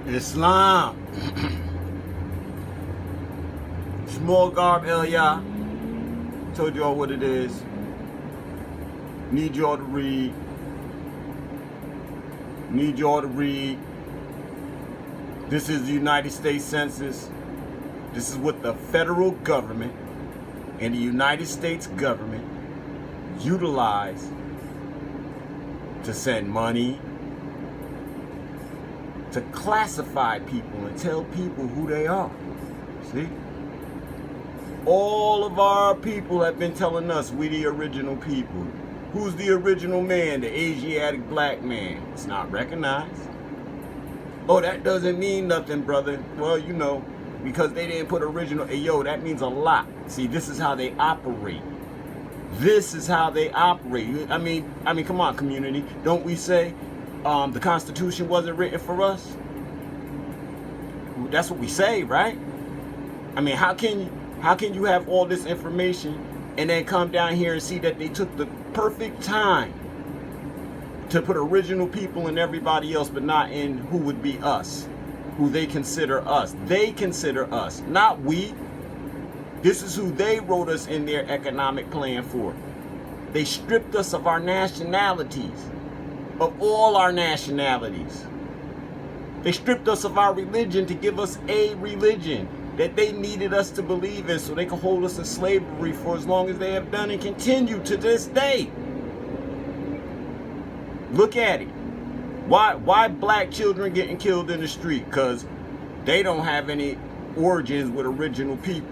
Islam. Small garb Elia. Told y'all what it is. Need y'all to read. Need y'all to read. This is the United States Census. This is what the federal government and the United States government utilize to send money, to classify people and tell people who they are. See? All of our people have been telling us we the original people. Who's the original man? The Asiatic black man. It's not recognized. Oh, that doesn't mean nothing, brother. Well, you know, because they didn't put original. Hey, yo, that means a lot. See, this is how they operate. This is how they operate. I mean, come on, community. Don't we say the Constitution wasn't written for us? That's what we say, right? I mean, how can you have all this information and then come down here and see that they took the perfect time to put original people and everybody else, but not in who would be us, who they consider us. They consider us, not we. This is who they wrote us in their economic plan for. They stripped us of our nationalities, of all our nationalities. They stripped us of our religion to give us a religion that they needed us to believe in so they could hold us in slavery for as long as they have done and continue to this day. Look at it. Why black children getting killed in the street? Because they don't have any origins with original people.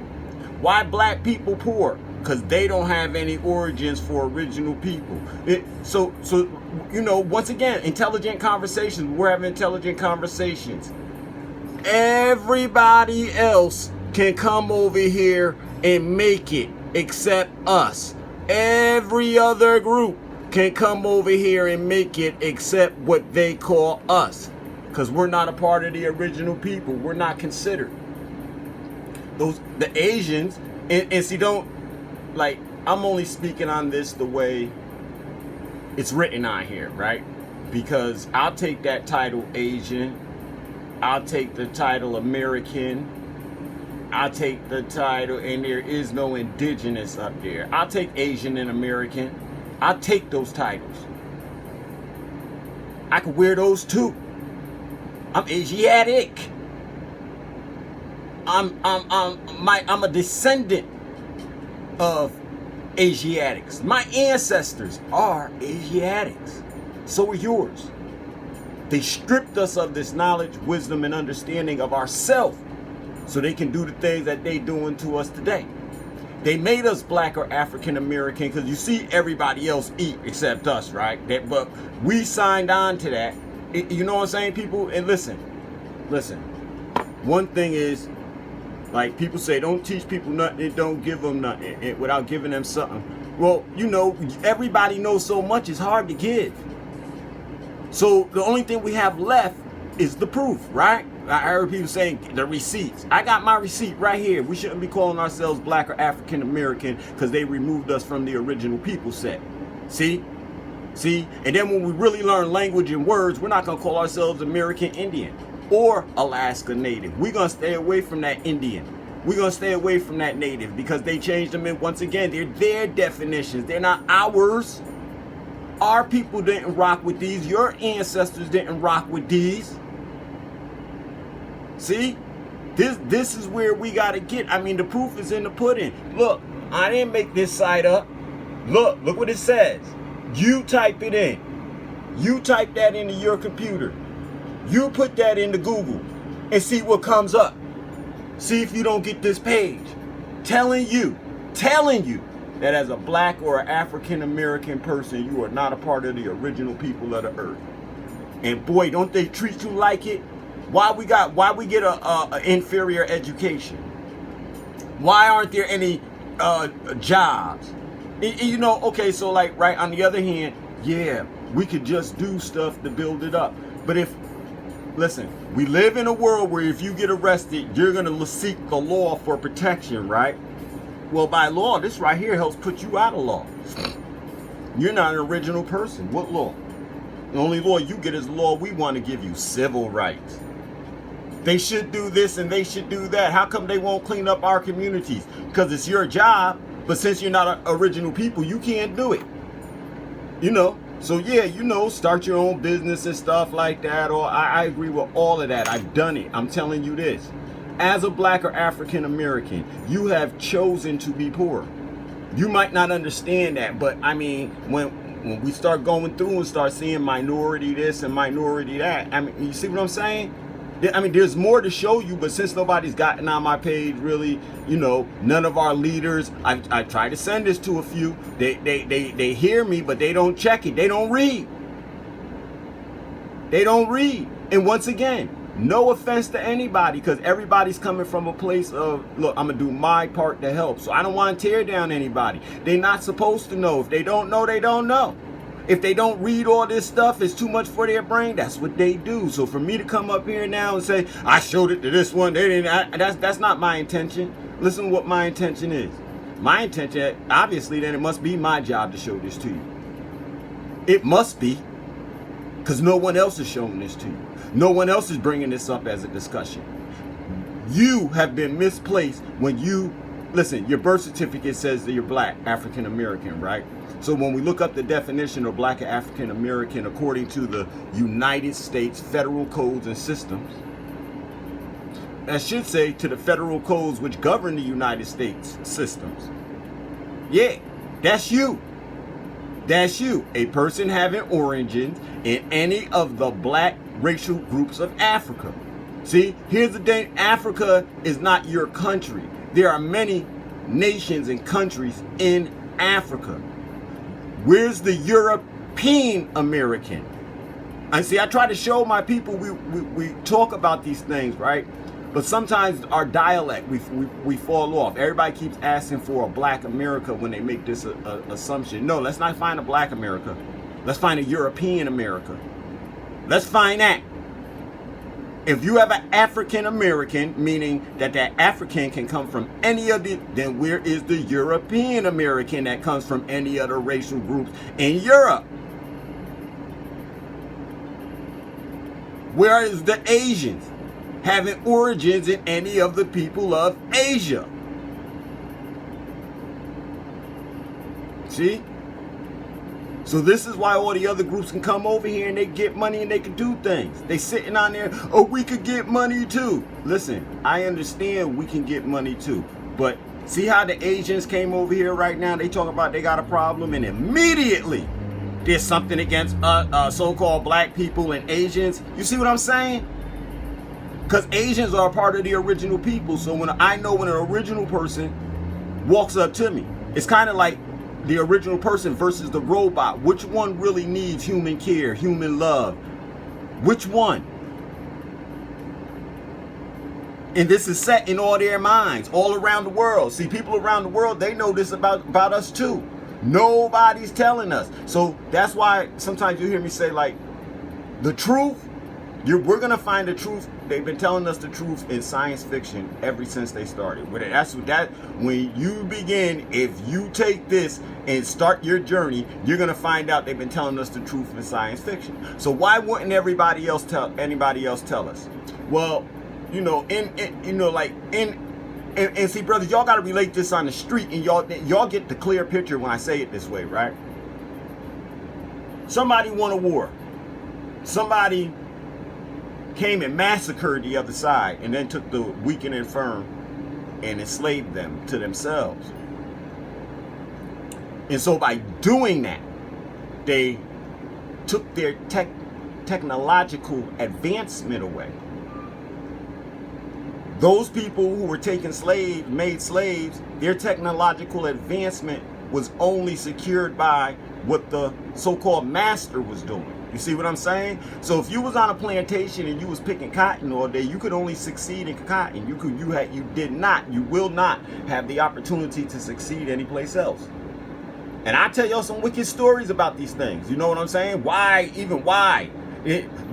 Why black people poor? Because they don't have any origins for original people. So you know, once again, intelligent conversations. We're having intelligent conversations. Everybody else can come over here and make it except us. Every other group can come over here and make it except what they call us. Because we're not a part of the original people. We're not considered. The Asians, and see, don't, like, I'm only speaking on this the way it's written on here, right? Because I'll take that title Asian. I'll take the title American. I'll take the title, and there is no indigenous up there. I'll take Asian and American. I'll take those titles. I could wear those too. I'm Asiatic. I'm a descendant of Asiatics. My ancestors are Asiatics. So are yours. They stripped us of this knowledge, wisdom, and understanding of ourselves so they can do the things that they doing to us today. They made us black or African American because you see everybody else eat except us, right? But we signed on to that. You know what I'm saying, people? And listen. One thing is, like, people say, don't teach people nothing, don't give them nothing without giving them something. Well, you know, everybody knows so much, it's hard to give. So the only thing we have left is the proof, right? I heard people saying the receipts. I got my receipt right here. We shouldn't be calling ourselves black or African American because they removed us from the original people set. See? And then when we really learn language and words, we're not going to call ourselves American Indian or Alaska Native. We're going to stay away from that Indian. We're going to stay away from that Native because they changed them in, once again, they're their definitions. They're not ours. Our people didn't rock with these. Your ancestors didn't rock with these. See? This is where we got to get. I mean, the proof is in the pudding. Look, I didn't make this site up. Look what it says. You type it in. You type that into your computer. You put that into Google and see what comes up. See if you don't get this page telling you that as a black or an African American person, you are not a part of the original people of the earth. And boy, don't they treat you like it? Why we get a inferior education? Why aren't there any jobs? You know, okay, so like, right, on the other hand, yeah, we could just do stuff to build it up. But listen, we live in a world where if you get arrested, you're going to seek the law for protection, right? Well, by law, this right here helps put you out of law. You're not an original person. What law? The only law you get is the law we want to give you, civil rights. They should do this and they should do that. How come they won't clean up our communities? Because it's your job, but since you're not original people, you can't do it. You know, so yeah, you know, start your own business and stuff like that. Or I agree with all of that. I've done it. I'm telling you this. As a black or African American, you have chosen to be poor. You might not understand that, but I mean, when we start going through and start seeing minority this and minority that, I mean, you see what I'm saying? I mean, there's more to show you, but since nobody's gotten on my page, really, you know, none of our leaders, I tried to send this to a few. They hear me, but they don't check it. They don't read. They don't read. And once again, no offense to anybody, because everybody's coming from a place of, look, I'm going to do my part to help. So I don't want to tear down anybody. They're not supposed to know. If they don't know, they don't know. If they don't read all this stuff, it's too much for their brain. That's what they do. So for me to come up here now and say, I showed it to this one, they didn't, that's not my intention. Listen to what my intention is. My intention, obviously, then it must be my job to show this to you. It must be, because no one else is showing this to you. No one else is bringing this up as a discussion. You have been misplaced when you, listen, your birth certificate says that you're black, African American, right? So when we look up the definition of black African American according to the United States federal codes and systems, that should say to the federal codes which govern the United States systems. Yeah, that's you. That's you. A person having origins in any of the black racial groups of Africa. See, here's the thing. Africa is not your country. There are many nations and countries in Africa. Where's the European American? And see, I try to show my people, we talk about these things, right? But sometimes our dialect, we fall off. Everybody keeps asking for a black America when they make this assumption. No, let's not find a black America. Let's find a European America. Let's find that. If you have an African American, meaning that African can come from any of the, then where is the European American that comes from any other racial groups in Europe? Where is the Asians having origins in any of the people of Asia? See? So this is why all the other groups can come over here and they get money and they can do things. They sitting on there, oh, we could get money too. Listen, I understand we can get money too. But see how the Asians came over here right now? They talk about they got a problem and immediately there's something against so-called black people and Asians. You see what I'm saying? Because Asians are a part of the original people. So when I know when an original person walks up to me, it's kind of like the original person versus the robot. Which one really needs human care, human love? Which one? And this is set in all their minds, all around the world. See, people around the world, they know this about us too. Nobody's telling us. So that's why sometimes you hear me say, like, the truth, we're going to find the truth. They've been telling us the truth in science fiction ever since they started. That's when you begin, if you take this and start your journey, you're going to find out they've been telling us the truth in science fiction. So why wouldn't anybody else tell us? Well, you know, and see, brothers, y'all got to relate this on the street, and y'all get the clear picture when I say it this way, right? Somebody won a war. Somebody came and massacred the other side and then took the weak and infirm and enslaved them to themselves. And so by doing that, they took their technological advancement away. Those people who were taken made slaves, their technological advancement was only secured by what the so-called master was doing. You see what I'm saying? So if you was on a plantation and you was picking cotton all day, you could only succeed in cotton. You will not have the opportunity to succeed anyplace else. And I tell y'all some wicked stories about these things. You know what I'm saying? Why?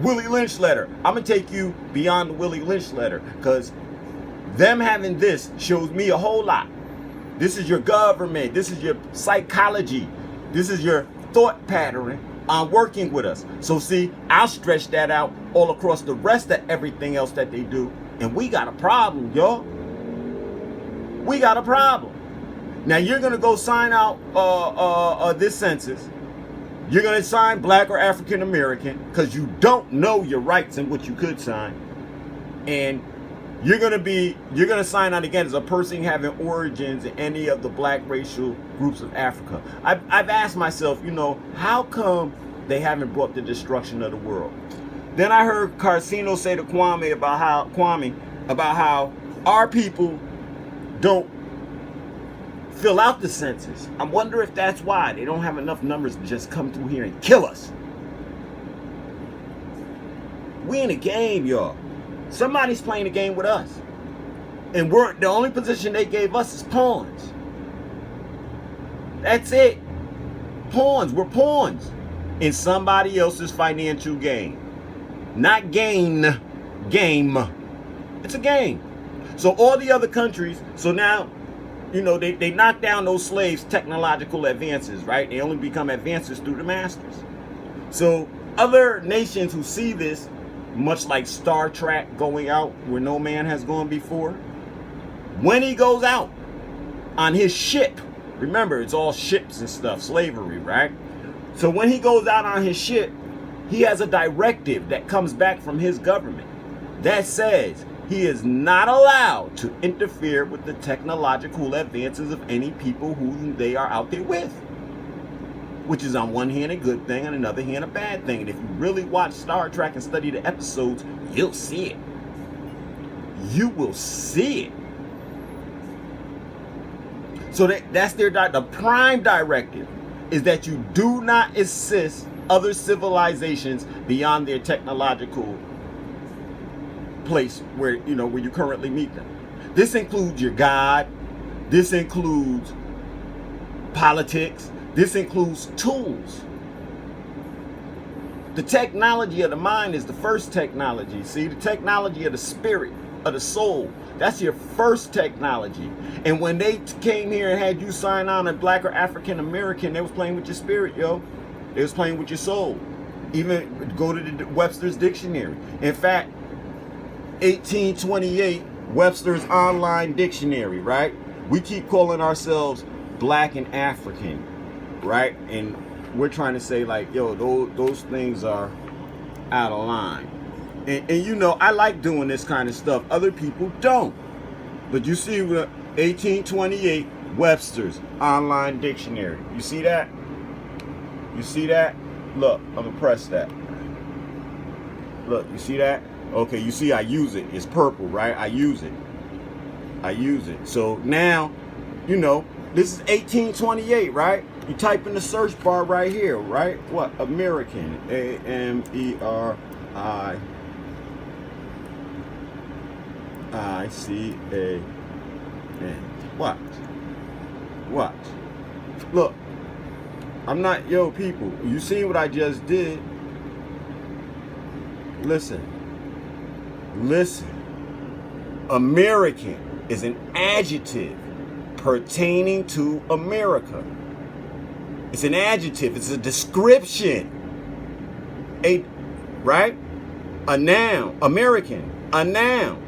Willie Lynch letter. I'm going to take you beyond the Willie Lynch letter, because them having this shows me a whole lot. This is your government. This is your psychology. This is your thought pattern working with us. So see, I'll stretch that out all across the rest of everything else that they do. And we got a problem, y'all. We got a problem. Now you're going to go sign out this census. You're going to sign black or African American because you don't know your rights and what you could sign. And you're going to sign out again as a person having origins in any of the black racial groups of Africa. I've asked myself, how come they haven't brought the destruction of the world? Then I heard Carcino say to Kwame about how our people don't fill out the census. I wonder if that's why they don't have enough numbers to just come through here and kill us. We in a game, y'all. Somebody's playing a game with us. And the only position they gave us is pawns. That's it. Pawns. We're pawns in somebody else's financial game. Not game. It's a game. So all the other countries, so now, they knock down those slaves' technological advances, right? They only become advances through the masters. So other nations who see this, much like Star Trek going out where no man has gone before, when he goes out on his ship, remember it's all ships and stuff, slavery, right? So when he goes out on his ship, he has a directive that comes back from his government that says he is not allowed to interfere with the technological advances of any people who they are out there with. Which is on one hand a good thing, on another hand a bad thing. And if you really watch Star Trek and study the episodes, you'll see it. You will see it. So that's the prime directive is that you do not assist other civilizations beyond their technological place where you currently meet them. This includes your God. This includes politics. This includes tools. The technology of the mind is the first technology. See, the technology of the spirit, of the soul, that's your first technology. And when they came here and had you sign on as black or African American, they was playing with your spirit, yo. They was playing with your soul. Even go to the Webster's Dictionary. In fact, 1828, Webster's Online Dictionary, right? We keep calling ourselves black and African, right? And we're trying to say like, yo, those things are out of line. And I like doing this kind of stuff. Other people don't. But you see, 1828, Webster's Online Dictionary. You see that? You see that? Look, I'm gonna press that. Look, you see that? Okay, you see I use it. It's purple, right? I use it. So now, this is 1828, right? You type in the search bar right here, right? What? American. American. What? Look, I'm not, people. You see what I just did? Listen. American is an adjective pertaining to America. It's an adjective. It's a description. Right? A noun. American. A noun.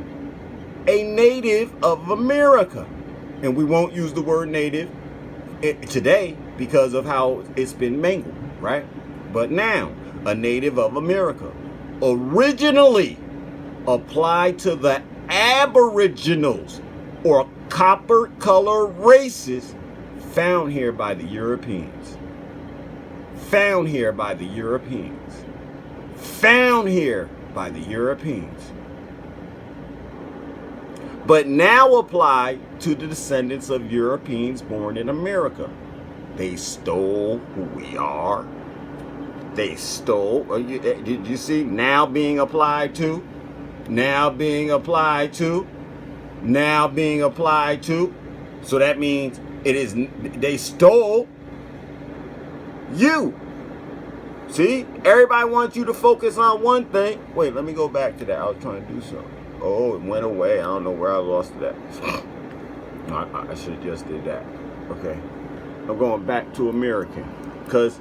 A native of America. And we won't use the word native today because of how it's been mangled, right? But now, a native of America. Originally applied to the aboriginals or copper color races found here by the Europeans. Found here by the Europeans. But now apply to the descendants of Europeans born in America. They stole who we are. They stole. Did you see? Now being applied to. So that means they stole you. See? Everybody wants you to focus on one thing. Wait, let me go back to that. I was trying to do something. Oh, it went away. I don't know where I lost it at. I should have just did that. Okay. I'm going back to American. Because,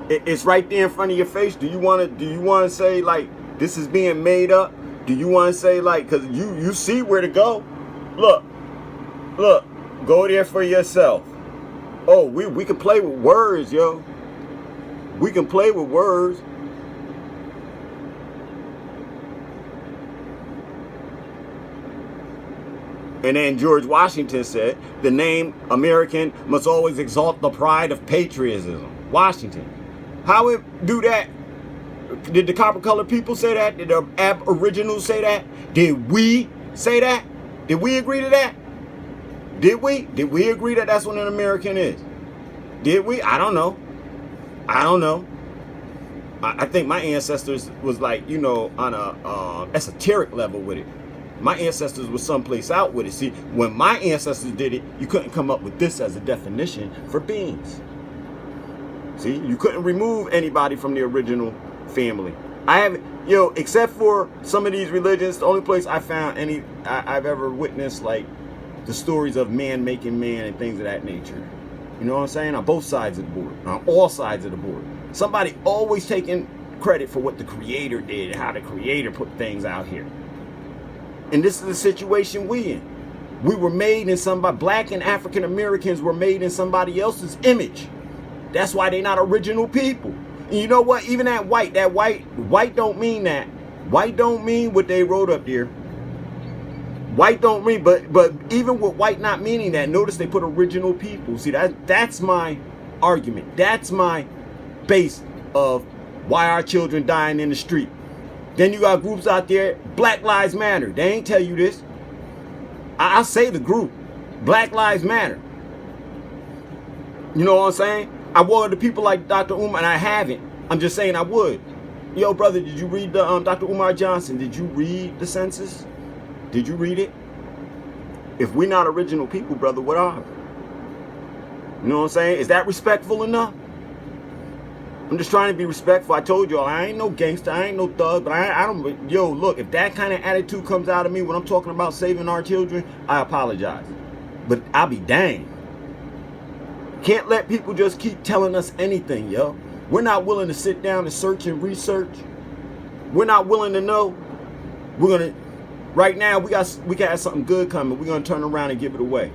It's right there in front of your face. Do you want to say like this is being made up? Do you want to say like, because you see where to go? Look, go there for yourself. Oh, we can play with words, yo. We can play with words. And then George Washington said, the name American must always exalt the pride of patriotism. Washington. How it do that? Did the copper colored people say that? Did the aboriginals say that? Did we say that? Did we agree to that? Did we? Did we agree that that's what an American is? Did we? I don't know. I think my ancestors was like, you know, on a esoteric level with it. My ancestors was someplace out with it. See, when my ancestors did it, you couldn't come up with this as a definition for beings. See, you couldn't remove anybody from the original family. I haven't, except for some of these religions, the only place I found I've ever witnessed like the stories of man making man and things of that nature. You know what I'm saying? On both sides of the board, on all sides of the board. Somebody always taking credit for what the creator did, how the creator put things out here. And this is the situation we in. We were made in somebody, black and African Americans were made in somebody else's image. That's why they're not original people. And you know what? Even that white don't mean that. White don't mean what they wrote up there. White don't mean, but even with white not meaning that, notice they put original people. See, that's my argument. That's my base of why our children dying in the street. Then you got groups out there, Black Lives Matter. They ain't tell you this. I'll say the group, Black Lives Matter. You know what I'm saying? I wanted the people like Dr. Umar, and I haven't. I'm just saying I would. Yo, brother, did you read the Dr. Umar Johnson? Did you read the census? Did you read it? If we're not original people, brother, what are we? You know what I'm saying? Is that respectful enough? I'm just trying to be respectful. I told y'all, I ain't no gangster, I ain't no thug, but I don't, look, if that kind of attitude comes out of me when I'm talking about saving our children, I apologize. But I'll be danged. Can't let people just keep telling us anything, yo. We're not willing to sit down and search and research. We're not willing to know. Right now, we got something good coming. We're going to turn around and give it away.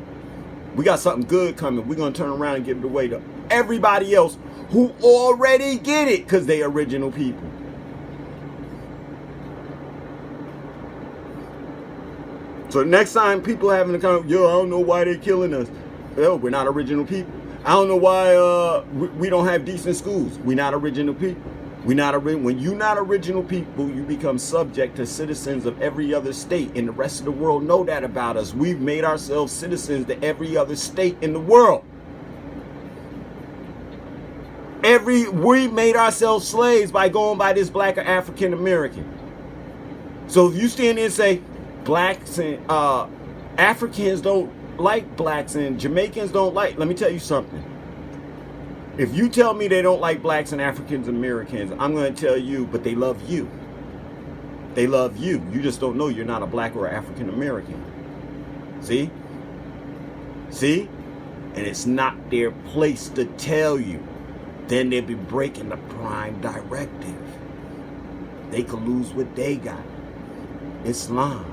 We got something good coming. We're going to turn around and give it away to everybody else who already get it because they original people. So next time people having to come, I don't know why they killing us. Well, we're not original people. I don't know why we don't have decent schools. We're not original people. When you're not original people, you become subject to citizens of every other state, and the rest of the world know that about us. We've made ourselves citizens to every other state in the world. We made ourselves slaves by going by this black or African American. So if you stand there and say blacks and Africans don't like blacks and Jamaicans don't like, let me tell you something. If you tell me they don't like blacks and Africans Americans, I'm going to tell you, but they love you. They love you. You just don't know you're not a black or African American. See? See? And it's not their place to tell you. Then they'll be breaking the prime directive. They could lose what they got. Islamism.